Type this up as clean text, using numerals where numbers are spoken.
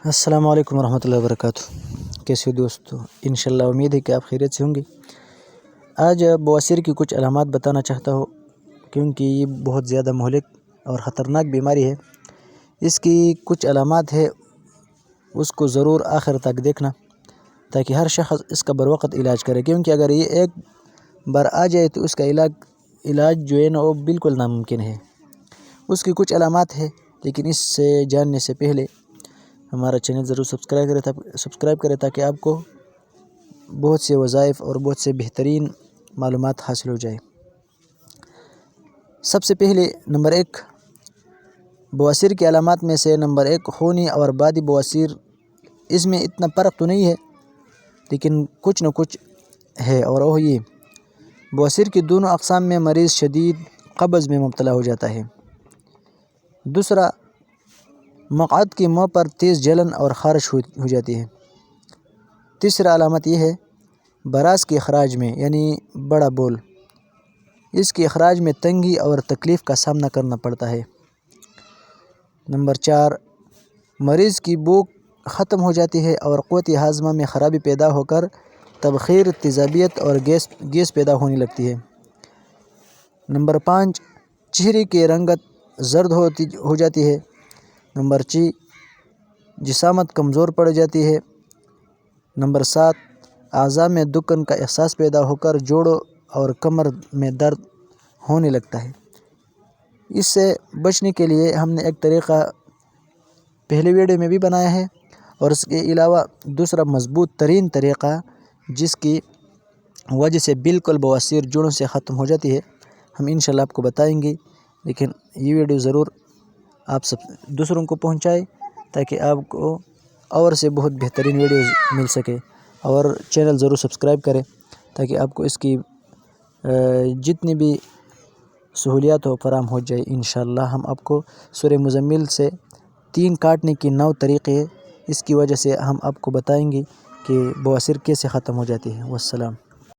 السلام علیکم ورحمۃ اللہ وبرکاتہ۔ کیسے ہو دوستو؟ انشاءاللہ امید ہے کہ آپ خیریت سے ہوں گے۔ آج بواسیر کی کچھ علامات بتانا چاہتا ہوں، کیونکہ یہ بہت زیادہ مہلک اور خطرناک بیماری ہے۔ اس کی کچھ علامات ہے، اس کو ضرور آخر تک دیکھنا تاکہ ہر شخص اس کا بروقت علاج کرے، کیونکہ اگر یہ ایک بار آ جائے تو اس کا علاج جو ہے نا وہ بالکل ناممکن ہے۔ اس کی کچھ علامات ہے، لیکن اس سے جاننے سے پہلے ہمارا چینل ضرور سبسکرائب کریں تاکہ آپ کو بہت سے وظائف اور بہت سے بہترین معلومات حاصل ہو جائے۔ سب سے پہلے نمبر 1 بواسیر کی علامات میں سے نمبر 1 خونی اور بادی بواسیر۔ اس میں اتنا فرق تو نہیں ہے، لیکن کچھ نہ کچھ ہے، اور وہ یہ بواسیر کی دونوں اقسام میں مریض شدید قبض میں مبتلا ہو جاتا ہے۔ دوسرا، مقعد کی منہ پر تیز جلن اور خارش ہو جاتی ہے۔ تیسرا علامت یہ ہے براز کے اخراج میں، یعنی بڑا بول، اس کے اخراج میں تنگی اور تکلیف کا سامنا کرنا پڑتا ہے۔ نمبر 4 مریض کی بھوک ختم ہو جاتی ہے اور قوت ہاضمہ میں خرابی پیدا ہو کر تبخیر، تیزابیت اور گیس پیدا ہونے لگتی ہے۔ نمبر 5 چہرے کی رنگت زرد ہو جاتی ہے۔ نمبر 6 جسامت کمزور پڑ جاتی ہے۔ نمبر 7 اعضاء میں دکن کا احساس پیدا ہو کر جوڑوں اور کمر میں درد ہونے لگتا ہے۔ اس سے بچنے کے لیے ہم نے ایک طریقہ پہلے ویڈیو میں بھی بنایا ہے، اور اس کے علاوہ دوسرا مضبوط ترین طریقہ جس کی وجہ سے بالکل بواسیر جڑوں سے ختم ہو جاتی ہے، ہم انشاءاللہ آپ کو بتائیں گے۔ لیکن یہ ویڈیو ضرور آپ دوسروں کو پہنچائے تاکہ آپ کو اور سے بہت بہترین ویڈیوز مل سکے، اور چینل ضرور سبسکرائب کریں تاکہ آپ کو اس کی جتنی بھی سہولیات ہو فراہم ہو جائے۔ انشاءاللہ ہم آپ کو سورہ مزمل سے 3 کاٹنے کی 9 طریقے، اس کی وجہ سے ہم آپ کو بتائیں گے کہ بواسیر کیسے ختم ہو جاتی ہے۔ والسلام۔